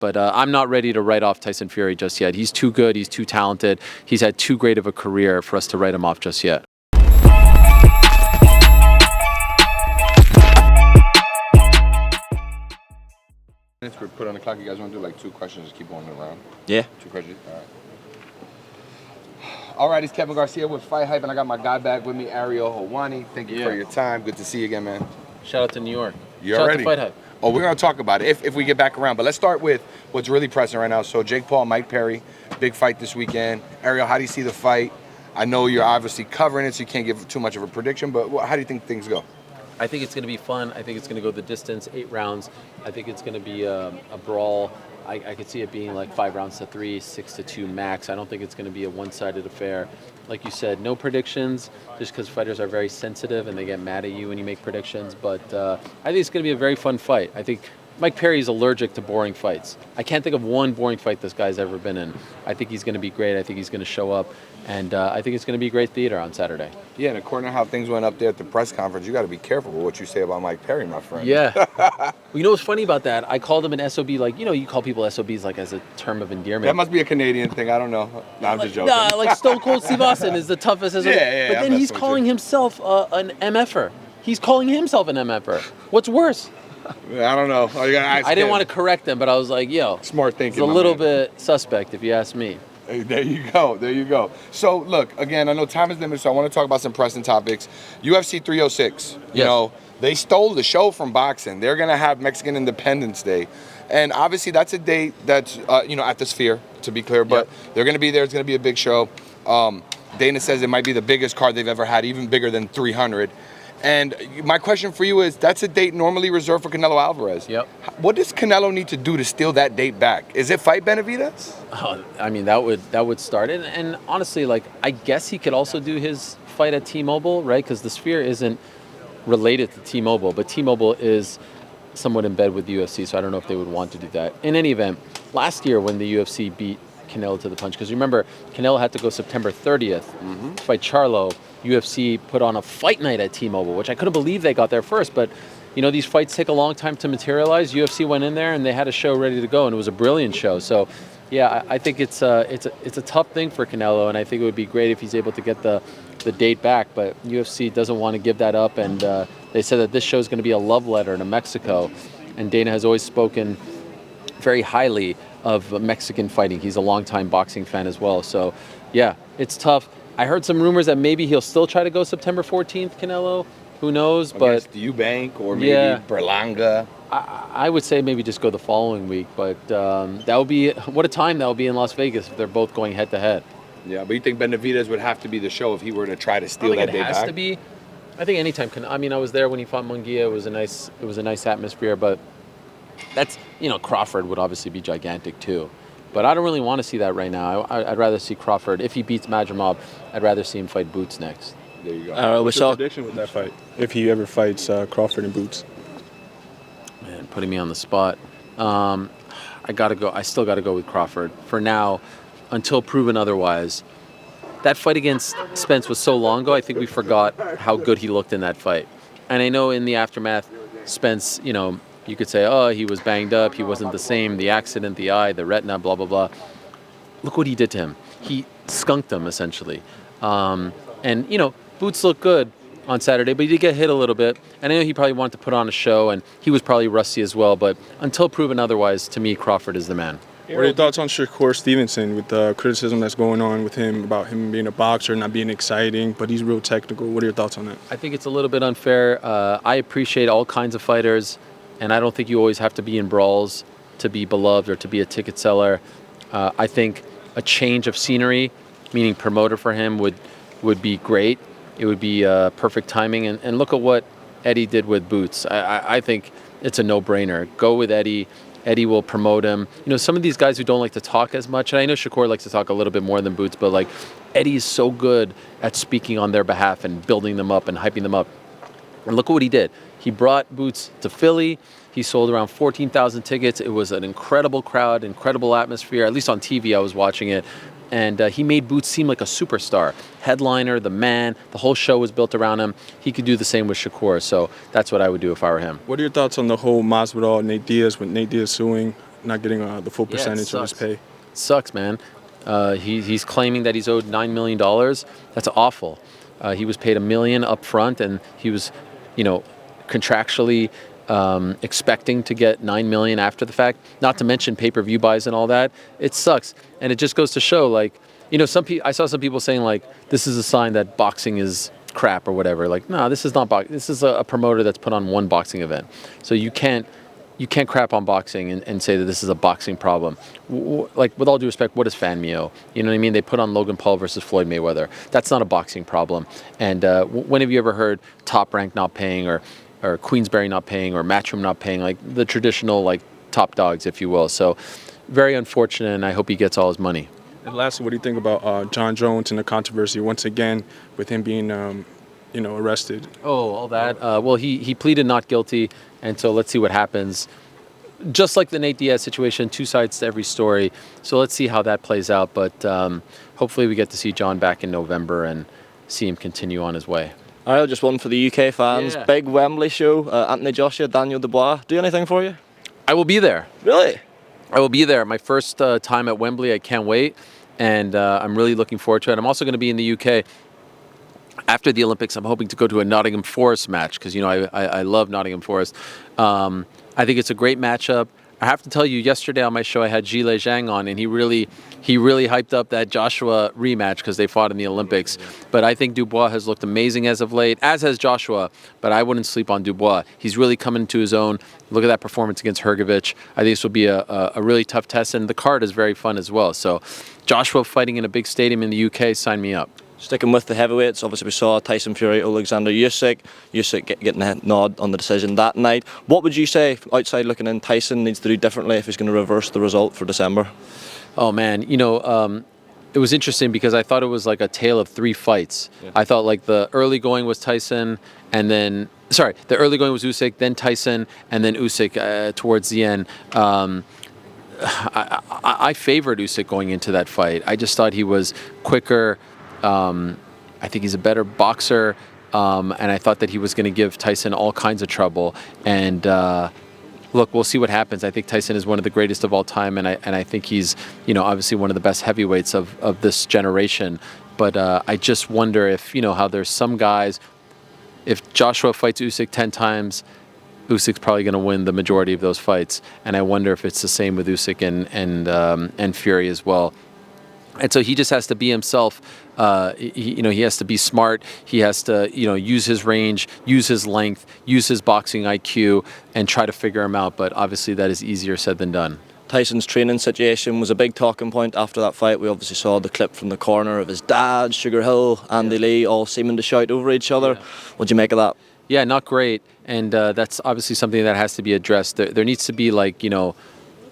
But I'm not ready to write off Tyson Fury just yet. He's too good. He's too talented. He's had too great of a career for us to write him off just yet. We're put on the clock. You guys want to do like 2 questions? Just keep going around. Yeah. 2 questions. All right. All right, it's Kevin Garcia with Fight Hype, and I got my guy back with me, Ariel Helwani. Thank you for your time. Good to see you again, man. Shout out to New York. Shout out to Fight Hype. Oh, we're going to talk about it if we get back around. But let's start with what's really pressing right now. So Jake Paul, Mike Perry, big fight this weekend. Ariel, how do you see the fight? I know you're obviously covering it, so you can't give too much of a prediction, but how do you think things go? I think it's going to be fun. I think it's going to go the distance, 8 rounds. I think it's going to be a brawl. I could see it being like 5 rounds to 3, 6 to 2 max. I don't think it's going to be a one-sided affair. Like you said, no predictions, just because fighters are very sensitive and they get mad at you when you make predictions. But I think it's going to be a very fun fight. I think Mike Perry is allergic to boring fights. I can't think of one boring fight this guy's ever been in. I think he's going to be great. I think he's going to show up. And I think it's going to be great theater on Saturday. Yeah, and according to how things went up there at the press conference, you got to be careful with what you say about Mike Perry, my friend. Yeah. Well, you know what's funny about that? I called him an SOB, like, you call people SOBs like as a term of endearment. That must be a Canadian thing. I don't know. No, I'm just joking. Nah, like Stone Cold Steve Austin is the toughest SOB. Yeah, but then he's calling himself an MFer. He's calling himself an MFer. What's worse? I don't know. I didn't want to correct them, but I was like, yo. Smart thinking. It's a little bit suspect, if you ask me. There you go. There you go. So, look, again, I know time is limited, so I want to talk about some pressing topics. UFC 306, you know, they stole the show from boxing. They're going to have Mexican Independence Day. And obviously that's a date that's, at the Sphere, to be clear. But they're going to be there. It's going to be a big show. Dana says it might be the biggest card they've ever had, even bigger than 300. And my question for you is, that's a date normally reserved for Canelo Alvarez. Yep. What does Canelo need to do to steal that date back? Is it fight Benavidez? Oh, I mean, that would start it. And honestly, like, I guess he could also do his fight at T-Mobile, right? Because the Sphere isn't related to T-Mobile, but T-Mobile is somewhat in bed with the UFC, so I don't know if they would want to do that. In any event, last year when the UFC beat Canelo to the punch, because remember, Canelo had to go September 30th to fight Charlo. UFC put on a fight night at T-Mobile, which I couldn't believe they got there first. But, these fights take a long time to materialize. UFC went in there and they had a show ready to go, and it was a brilliant show. So, yeah, I think it's a tough thing for Canelo, and I think it would be great if he's able to get the date back. But UFC doesn't want to give that up, and they said that this show is going to be a love letter to Mexico. And Dana has always spoken very highly of Mexican fighting. He's a longtime boxing fan as well. So, yeah, it's tough. I heard some rumors that maybe he'll still try to go September 14th, Canelo. Who knows? But the Eubank or maybe Berlanga. I would say maybe just go the following week. But that would be what a time that would be in Las Vegas if they're both going head to head. Yeah, but you think Benavidez would have to be the show if he were to try to steal that day back? It has to be. I think anytime. I mean, I was there when he fought Munguia. It was a nice atmosphere. But that's Crawford would obviously be gigantic too. But I don't really want to see that right now. I'd rather see Crawford. If he beats Madrimov, I'd rather see him fight Boots next. There you go. What's your prediction with that fight? If he ever fights Crawford and Boots? Man, putting me on the spot. I gotta go. I still gotta go with Crawford for now, until proven otherwise. That fight against Spence was so long ago. I think we forgot how good he looked in that fight. And I know in the aftermath, Spence, you could say, oh, he was banged up, he wasn't the same, the accident, the eye, the retina, blah, blah, blah. Look what he did to him. He skunked him, essentially. And Boots looked good on Saturday, but he did get hit a little bit. And I know he probably wanted to put on a show, and he was probably rusty as well. But until proven otherwise, to me, Crawford is the man. What are your thoughts on Shakur Stevenson with the criticism that's going on with him about him being a boxer, not being exciting, but he's real technical? What are your thoughts on that? I think it's a little bit unfair. I appreciate all kinds of fighters. And I don't think you always have to be in brawls to be beloved or to be a ticket seller. I think a change of scenery, meaning promoter for him, would be great. It would be perfect timing. And look at what Eddie did with Boots. I think it's a no-brainer. Go with Eddie. Eddie will promote him. Some of these guys who don't like to talk as much, and I know Shakur likes to talk a little bit more than Boots, but Eddie is so good at speaking on their behalf and building them up and hyping them up. And look at what he did. He brought Boots to Philly. He sold around 14,000 tickets. It was an incredible crowd, incredible atmosphere. At least on TV, I was watching it. And he made Boots seem like a superstar. Headliner, the man, the whole show was built around him. He could do the same with Shakur. So that's what I would do if I were him. What are your thoughts on the whole Masvidal, Nate Diaz, with Nate Diaz suing not getting the full percentage of his pay. Sucks, man. He's claiming that he's owed $9 million. That's awful. He was paid $1 million up front, and he was, contractually expecting to get $9 million after the fact. Not to mention pay-per-view buys and all that. It sucks, and it just goes to show, I saw some people saying this is a sign that boxing is crap or whatever. No, this is not boxing. This is a promoter that's put on one boxing event, so you can't crap on boxing and say that this is a boxing problem. With all due respect, what is Fan Mio? You know what I mean? They put on Logan Paul versus Floyd Mayweather. That's not a boxing problem. And when have you ever heard Top Rank not paying or Queensberry not paying or Matchroom not paying, the traditional top dogs, if you will? So very unfortunate, and I hope he gets all his money. And lastly, what do you think about John Jones and the controversy once again with him being arrested? Oh, all that. Well, he pleaded not guilty, and so let's see what happens. Just like the Nate Diaz situation, two sides to every story. So let's see how that plays out. But hopefully we get to see John back in November and see him continue on his way. Ariel, just one for the UK fans. Yeah. Big Wembley show. Anthony Joshua, Daniel Dubois. Do anything for you? I will be there. Really? I will be there. My first time at Wembley. I can't wait. And I'm really looking forward to it. I'm also going to be in the UK. After the Olympics, I'm hoping to go to a Nottingham Forest match because, I love Nottingham Forest. I think it's a great matchup. I have to tell you, yesterday on my show, I had Zhile Zhang on, and he really hyped up that Joshua rematch because they fought in the Olympics. But I think Dubois has looked amazing as of late, as has Joshua, but I wouldn't sleep on Dubois. He's really coming to his own. Look at that performance against Hrgovic. I think this will be a really tough test, and the card is very fun as well. So Joshua fighting in a big stadium in the UK, sign me up. Sticking with the heavyweights, obviously we saw Tyson Fury, Oleksandr Usyk. Usyk getting a nod on the decision that night. What would you say, outside looking in, Tyson needs to do differently if he's going to reverse the result for December? Oh, man. It was interesting because I thought it was like a tale of three fights. Yeah. I thought the early going was Tyson, and then... Sorry, the early going was Usyk, then Tyson, and then Usyk towards the end. I favored Usyk going into that fight. I just thought he was quicker. I think he's a better boxer, and I thought that he was going to give Tyson all kinds of trouble. And look, we'll see what happens. I think Tyson is one of the greatest of all time, and I think he's obviously one of the best heavyweights of this generation. But I just wonder if how there's some guys. If Joshua fights Usyk 10 times, Usyk's probably going to win the majority of those fights, and I wonder if it's the same with Usyk and Fury as well. And so he just has to be himself. He has to be smart. He has to, use his range, use his length, use his boxing IQ, and try to figure him out. But obviously, that is easier said than done. Tyson's training situation was a big talking point after that fight. We obviously saw the clip from the corner of his dad, Sugar Hill, Andy Lee, all seeming to shout over each other. Yeah. What'd you make of that? Yeah, not great. And that's obviously something that has to be addressed. There needs to be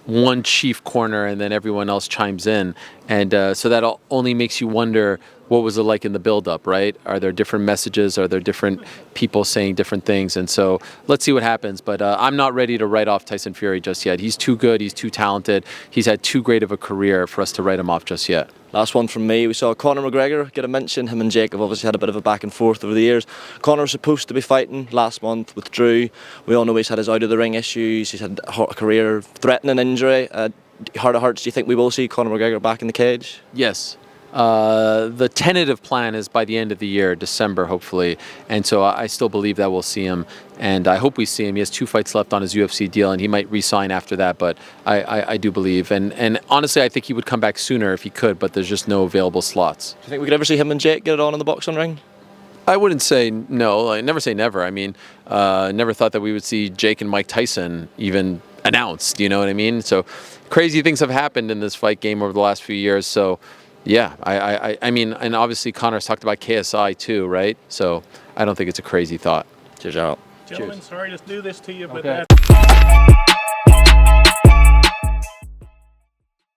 one chief corner and then everyone else chimes in. And so that only makes you wonder, what was it like in the build-up, right? Are there different messages? Are there different people saying different things? And so let's see what happens. But I'm not ready to write off Tyson Fury just yet. He's too good. He's too talented. He's had too great of a career for us to write him off just yet. Last one from me. We saw Conor McGregor get a mention. Him and Jake have obviously had a bit of a back and forth over the years. Conor was supposed to be fighting last month, withdrew. We all know he's had his out-of-the-ring issues. He's had a career-threatening injury. Heart of hearts, do you think we will see Conor McGregor back in the cage? Yes. The tentative plan is by the end of the year, December, hopefully. And so I still believe that we'll see him. And I hope we see him. He has 2 fights left on his UFC deal, and he might re-sign after that. But I do believe. And honestly, I think he would come back sooner if he could, but there's just no available slots. Do you think we could ever see him and Jake get it on in the boxing ring? I wouldn't say no. I never say never. I mean, never thought that we would see Jake and Mike Tyson even announced. You know what I mean? So crazy things have happened in this fight game over the last few years. So yeah, I mean, and obviously Conor's talked about KSI too, right? So I don't think it's a crazy thought. Cheers out. Gentlemen, sorry to do this to you, but okay. that's...